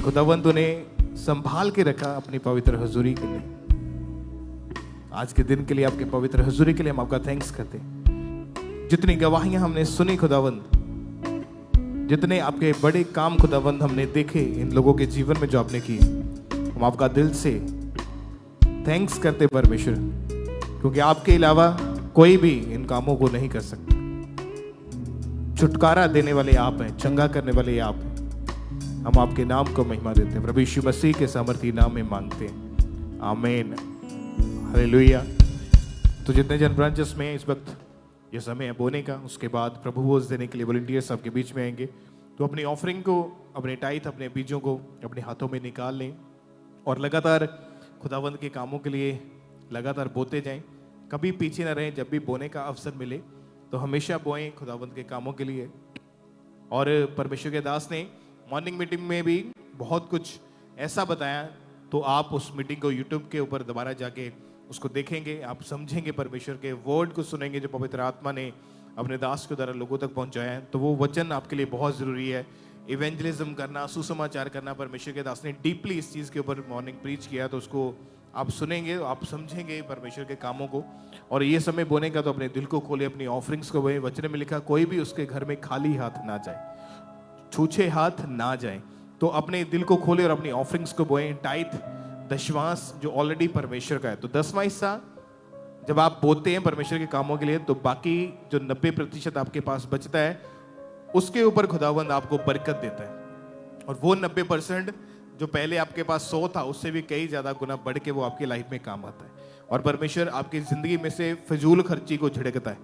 खुदावंद उन्हें संभाल के रखा अपनी पवित्र हजूरी के लिए। आज के दिन के लिए, आपके पवित्र हजूरी के लिए हम आपका थैंक्स करते हैं। जितनी गवाहियां हमने सुनी खुदावंद, जितने आपके बड़े काम खुदावंद हमने देखे इन लोगों के जीवन में जो आपने किए, हम आपका दिल से थैंक्स करते परमेश्वर, क्योंकि आपके अलावा कोई भी इन कामों को नहीं कर सकता। छुटकारा देने वाले आप हैं, चंगा करने वाले आप हैं। हम आपके नाम को महिमा देते हैं, प्रभु यीशु मसीह के सामर्थी नाम में मांगते हैं, आमीन, हालेलुया। तो जितने जन ब्रांचेस में इस वक्त ये समय है बोने का, उसके बाद प्रभु भोज देने के लिए वॉलंटियर्स आपके बीच में आएंगे। तो अपनी ऑफरिंग को, अपने टाइथ, अपने बीजों को अपने हाथों में निकाल लें और लगातार खुदावंद के कामों के लिए लगातार बोते जाएं। कभी पीछे न रहें। जब भी बोने का अवसर मिले तो हमेशा बोएं खुदावंद के कामों के लिए। और परमेश्वर के दास ने मॉर्निंग मीटिंग में भी बहुत कुछ ऐसा बताया, तो आप उस मीटिंग को यूट्यूब के ऊपर दोबारा जाके उसको देखेंगे, आप समझेंगे, परमेश्वर के वर्ड को सुनेंगे जो पवित्र आत्मा ने अपने दास के द्वारा लोगों तक पहुंचाया है। तो वो वचन आपके लिए बहुत ज़रूरी है। इवेंजलिज्म करना, सुसमाचार करना, परमेश्वर के दास ने डीपली इस चीज़ के ऊपर मॉर्निंग प्रीच किया, तो उसको आप सुनेंगे, आप समझेंगे परमेश्वर के कामों को। और ये समय बोने का तो अपने दिल को खोले, अपनी ऑफरिंग्स को बोए। वचन में लिखा, कोई भी उसके घर में खाली हाथ ना जाए, छूछे हाथ ना जाए। तो अपने दिल को खोले और अपनी ऑफरिंग्स को बोए। टाइथ, दशवांश जो ऑलरेडी परमेश्वर का है, तो 10वां हिस्सा जब आप बोते हैं परमेश्वर के कामों के लिए, तो बाकी जो 90% आपके पास बचता है, उसके ऊपर खुदावंद आपको बरकत देता है। और वो 90% जो पहले आपके पास 100 था, उससे भी कई ज्यादा गुना बढ़ के वो आपकी लाइफ में काम आता है। और परमेश्वर आपकी जिंदगी में से फिजूल खर्ची को झिड़कता है।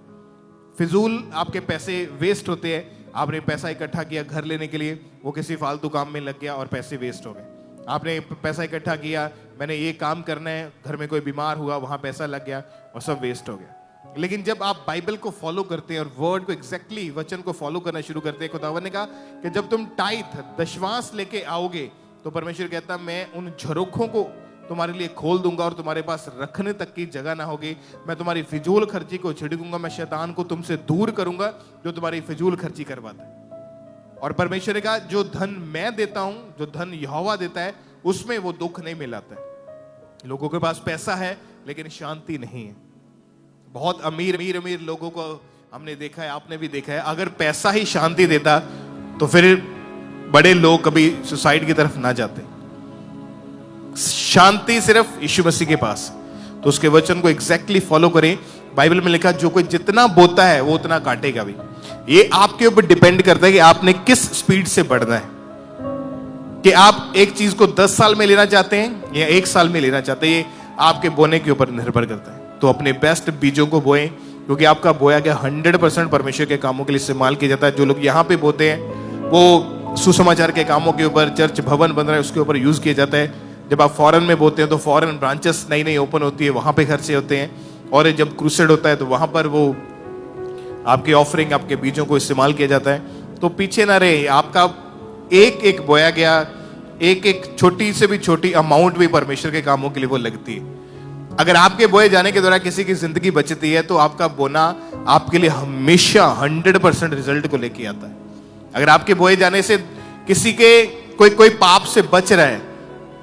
फिजूल आपके पैसे वेस्ट होते हैं। आपने पैसा इकट्ठा किया घर लेने के लिए, वो किसी फालतू काम में लग गया और पैसे वेस्ट हो गए। आपने पैसा इकट्ठा किया, मैंने ये काम करना है, घर में कोई बीमार हुआ, वहां पैसा लग गया और सब वेस्ट हो गया। लेकिन जब आप बाइबल को फॉलो करते हैं और वर्ड को एग्जैक्टली वचन को फॉलो करना शुरू करते हैं, खुदावंद ने कहा कि जब तुम टाइथ, दशवांश लेके आओगे, तो परमेश्वर कहता मैं उन झरोखों को तुम्हारे लिए खोल दूंगा और तुम्हारे पास रखने तक की जगह ना होगी। मैं तुम्हारी फिजूल खर्ची को छिड़कूंगा, मैं शैतान को तुमसे दूर करूंगा जो तुम्हारी फिजूल खर्ची करवाता है। और परमेश्वर का जो धन मैं देता हूं, जो धन यहोवा देता है, उसमें वो दुख नहीं मिलाता है। लोगों के पास पैसा है लेकिन शांति नहीं है। बहुत अमीर लोगों को हमने देखा है, आपने भी देखा है, अगर पैसा ही शांति देता तो फिर बड़े लोग कभी सुसाइड की तरफ ना जाते। शांति सिर्फ यीशु मसीह के पास। तो उसके वचन को एग्जैक्टली फॉलो करें। बाइबल में लिखा, जो कोई जितना बोता है वो उतना काटेगा भी। ये आपके ऊपर डिपेंड करता है कि आपने किस स्पीड से बढ़ना है, कि आप एक चीज को 10 साल में लेना चाहते हैं या 1 साल में लेना चाहते हैं। ये आपके बोने के ऊपर निर्भर करता है। तो अपने बेस्ट बीजों को बोएं, क्योंकि आपका बोया गया 100% परमेश्वर के कामों के लिए इस्तेमाल किया जाता है। जो लोग यहाँ पे बोते हैं वो सुसमाचार के कामों के ऊपर, चर्च भवन बन रहा है उसके ऊपर यूज किया जाता है। जब आप फॉरेन में बोते हैं तो फॉरेन ब्रांचेस नई नई ओपन होती है, वहां पे खर्चे होते हैं। और जब क्रूसेड होता है तो वहां पर वो आपकी ऑफरिंग, आपके बीजों को इस्तेमाल किया जाता है। तो पीछे ना रहे, आपका एक एक बोया गया, एक एक छोटी से भी छोटी अमाउंट भी परमेश्वर के कामों के लिए वो लगती है। अगर आपके बोए जाने के दौरान किसी की जिंदगी बचती है, तो आपका बोना आपके लिए हमेशा 100% रिजल्ट को लेके आता है। अगर आपके बोए जाने से किसी के कोई पाप से बच रहा है,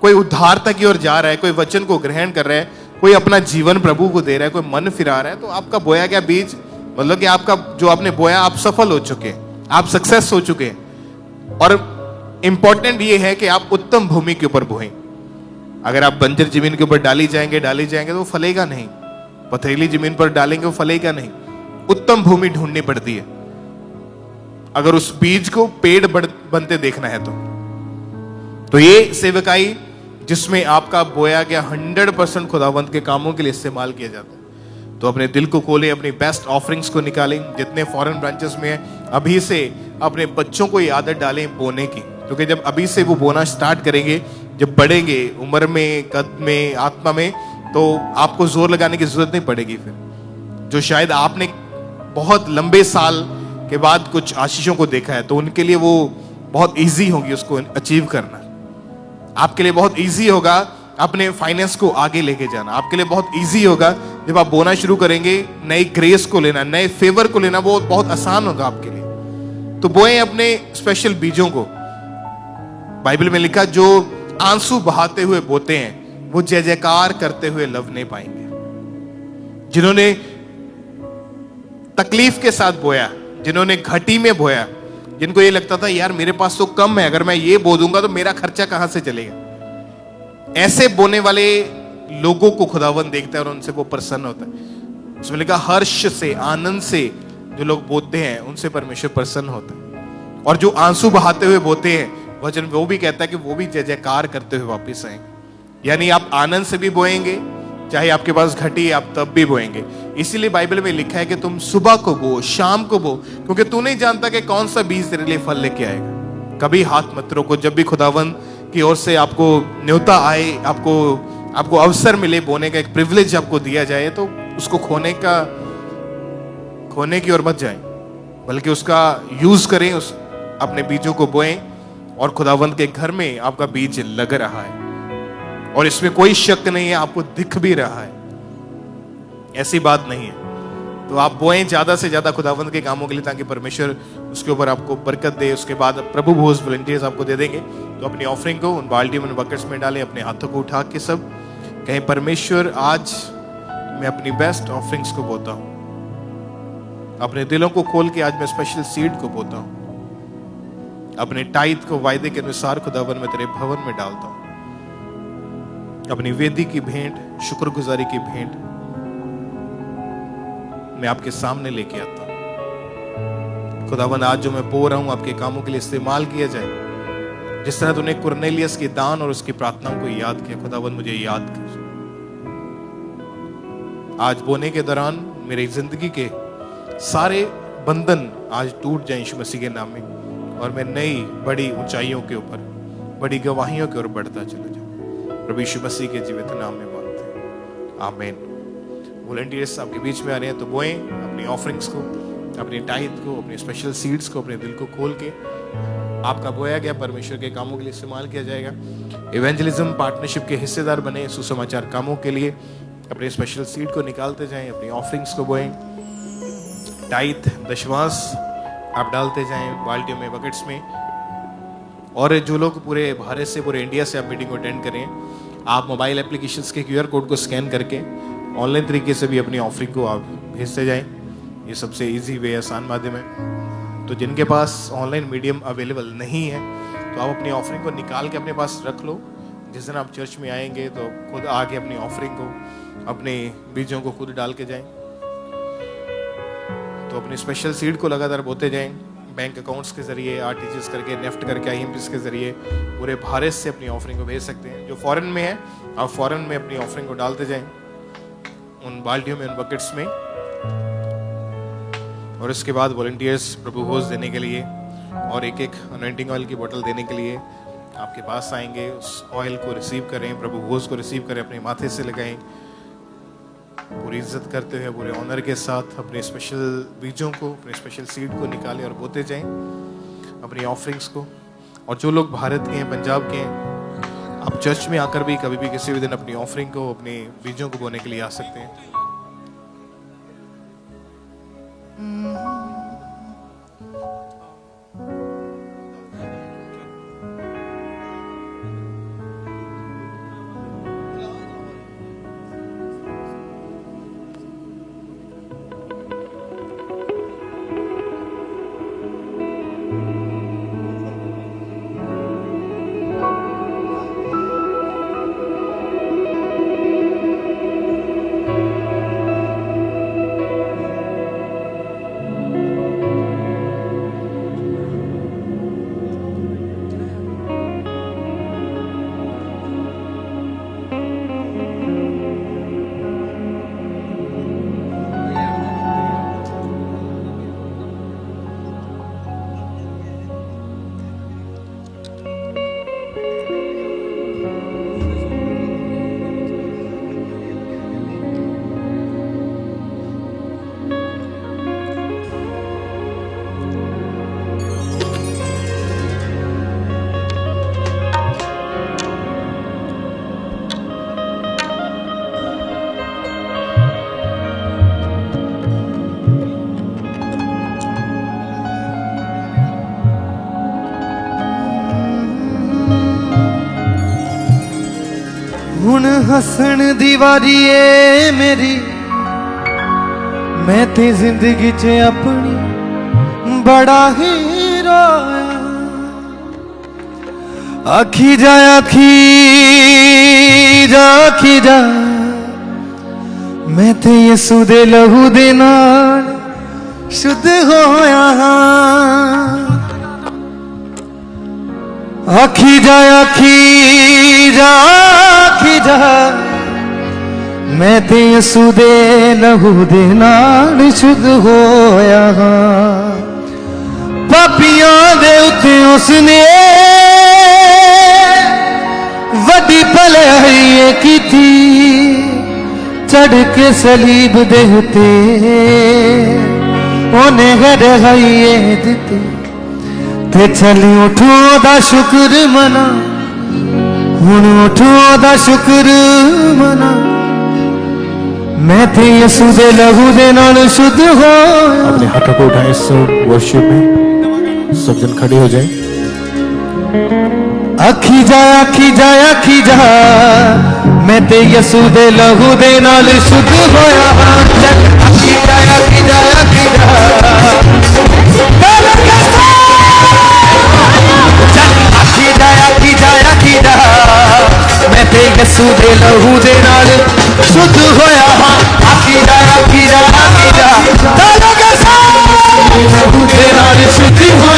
कोई उद्धारता की ओर जा रहा है, कोई वचन को ग्रहण कर रहा है, कोई अपना जीवन प्रभु को दे रहा है, कोई मन फिरा रहा है, तो आपका बोया गया बीज, मतलब कि आपका जो आपने बोया, आप सफल हो चुके हैं, आप सक्सेस हो चुके हैं। और इंपॉर्टेंट ये है कि आप उत्तम भूमि के ऊपर बोएं। अगर आप बंजर जमीन के ऊपर डाली जाएंगे तो वो फलेगा नहीं। पथरीली जमीन पर डालेंगे वो फलेगा नहीं। उत्तम भूमि ढूंढनी पड़ती है अगर उस बीज को पेड़ बनते देखना है तो ये सेवकाई जिसमें आपका बोया गया 100% खुदावंत के कामों के लिए इस्तेमाल किया जाता है। तो अपने दिल को खोलें, अपनी बेस्ट ऑफरिंग्स को निकालें। जितने फॉरेन ब्रांचेस में हैं, अभी से अपने बच्चों को ये आदत डालें बोने की, क्योंकि जब अभी से वो बोना स्टार्ट करेंगे, जब बढ़ेंगे उम्र में, कद में, आत्मा में, तो आपको जोर लगाने की जरूरत नहीं पड़ेगी। फिर जो शायद आपने बहुत लंबे साल के बाद कुछ आशीषों को देखा है, तो उनके लिए वो बहुत ईजी होगी उसको अचीव करना। आपके लिए बहुत ईजी होगा अपने फाइनेंस को आगे लेके जाना। आपके लिए बहुत ईजी होगा जब आप बोना शुरू करेंगे, नई ग्रेस को लेना, नए फेवर को लेना, वो बहुत आसान होगा आपके लिए। तो बोएं अपने स्पेशल बीजों को। बाइबल में लिखा, जो आंसू बहाते हुए बोते हैं वो जय जयकार करते हुए लवने पाएंगे। जिन्होंने तकलीफ के साथ बोया, जिन्होंने घटी में बोया, जिनको ये लगता था यार मेरे पास तो कम है, अगर मैं ये बो दूंगा तो मेरा खर्चा कहां से चलेगा, ऐसे बोने वाले लोगों को खुदावन देखता है और उनसे वो प्रसन्न होता है। उसमें लिखा, हर्ष से, आनंद से जो लोग बोते हैं उनसे परमेश्वर प्रसन्न होता है। और जो आंसू बहाते हुए बोते हैं, वचन वो भी कहता है कि वो भी जय जयकार करते हुए वापस आएंगे। यानी आप आनंद से भी बोएंगे, चाहे आपके पास घटी, आप तब भी बोएंगे। इसीलिए बाइबल में लिखा है कि तुम सुबह को बो, शाम को बो, क्योंकि तू नहीं जानता कि कौन सा बीज तेरे लिए फल लेके आएगा। कभी हाथ मत रोको। जब भी खुदावन की ओर से आपको न्योता आए, आपको अवसर मिले बोने का, एक प्रिविलेज आपको दिया जाए, तो उसको खोने की ओर मत जाएं, बल्कि उसका यूज करें, उस अपने बीजों को बोएं। और खुदावंत के घर में आपका बीज लग रहा है और इसमें कोई शक नहीं है, आपको दिख भी रहा है, ऐसी बात नहीं है। तो आप बोएं ज्यादा से ज्यादा खुदावंत के कामों के लिए, ताकि परमेश्वर उसके ऊपर आपको बरकत दे। उसके बाद प्रभु भोज वॉलंटियर्स आपको दे देंगे। तो अपनी ऑफरिंग को उन बाल्टियों में, बकेट्स में डालें, अपने हाथों को उठा के सब कहें, परमेश्वर आज मैं अपनी बेस्ट ऑफरिंग्स को बोता हूं। अपने दिलों को खोल के आज मैं स्पेशल सीड को बोता हूं। अपने टाइट को वायदे के अनुसार खुदावन में तेरे भवन में डालता हूं। अपनी वेदी की भेंट, शुक्रगुजारी की भेंट मैं आपके सामने लेके आता हूं। खुदावन आज जो मैं बो रहा हूं आपके कामों के लिए इस्तेमाल किया जाए। जिस तरह तूने कुरनेलियस के दान और उसकी प्रार्थनाओं को याद किया, खुदावन मुझे याद कर। आज बोने के दौरान मेरी जिंदगी के सारे बंधन आज टूट जाएं यीशु मसीह के नाम में, और मैं नई बड़ी ऊंचाइयों के ऊपर, बड़ी गवाहियों की ओर बढ़ता चला जाऊं। प्रभु यीशु मसीह के जीवित नाम में मांगते हैं, आमीन। वॉलंटियर्स आपके बीच में आ रहे हैं, तो बोएं अपनी ऑफरिंग्स को, अपनी टाइट को, अपने स्पेशल सीड्स को अपने दिल को खोल के आपका बोया गया परमेश्वर के कामों के लिए इस्तेमाल किया जाएगा। इवेंजलिज्म पार्टनरशिप के हिस्सेदार बने, सुसमाचार कामों के लिए अपने स्पेशल सीड को निकालते जाएं, अपनी ऑफरिंग्स को बोएं। टाइट, दशवांश आप डालते जाएं बाल्टियों में, बकेट्स में। और जो लोग पूरे भारत से, पूरे इंडिया से आप मीटिंग को अटेंड करें, आप मोबाइल एप्लीकेशंस के QR कोड को स्कैन करके ऑनलाइन तरीके से भी अपनी ऑफरिंग को आप भेजते जाएं। ये सबसे इजी वे, आसान माध्यम है। तो जिनके पास ऑनलाइन मीडियम अवेलेबल नहीं है, तो आप अपनी ऑफरिंग को निकाल के अपने पास रख लो। जिस दिन आप चर्च में आएंगे तो खुद आके अपनी ऑफरिंग को, अपने बीजों को खुद डाल के जाएं। तो अपनी स्पेशल सीड को लगातार बोते जाएं, बैंक अकाउंट्स के जरिए, RTGS करके, नेफ्ट करके, IMPs के जरिए पूरे भारत से अपनी ऑफरिंग को भेज सकते हैं। जो फॉरेन में है, आप फॉरेन में अपनी ऑफरिंग को डालते जाएं उन बाल्टियों में, उन बकेट्स में। और इसके बाद वॉलंटियर्स प्रभु भोज देने के लिए और एक एक अनॉइंटिंग ऑयल की बोतल देने के लिए आपके पास आएंगे। उस ऑयल को रिसीव करें, प्रभु भोज को रिसीव करें, अपने माथे से लगाएं, पूरी इज्जत करते हुए, पूरे ऑनर के साथ अपने स्पेशल बीजों को, अपने स्पेशल सीड को निकालें और बोते जाएं अपनी ऑफरिंग्स को। और जो लोग भारत के हैं, पंजाब के हैं, आप चर्च में आकर भी कभी भी किसी भी दिन अपनी ऑफरिंग को, अपने बीजों को बोने के लिए आ सकते हैं। हुण हसन दी वारी ए मेरी, मैं ते जिंदगी च अपनी बड़ा ही रोया। आखी जा आखी जा आखी जा, मैं ते यसू दे लहू दे नाल शुद्ध होया। आखी जा आखी जा आखी जा, मैं ते यसू दे लहू दे नाल शुद्ध होया। पापियां दे उत्ते उसने वड्डी भलाई की थी, चढ़ के सलीब दे उत्ते ओने गड़हाइए दिती। ते चली उठो दा शुक्र मना, हुण उठो दा शुक्र मना, मैं ते यसू दे लहू दे नाल शुद्ध हो। अपने हाथों को उठाएं इस वर्शिप में, सब जन खड़े हो जाएं। आखी जा आखी जा आखी जा, मैं ते यसू दे लहू दे नाल शुद्ध होया। आखी जा आखी जा आखी जा, आखी जा आखी जा आखी जा, मैं ते यसू दे लहू दे नाल शुद्ध होया।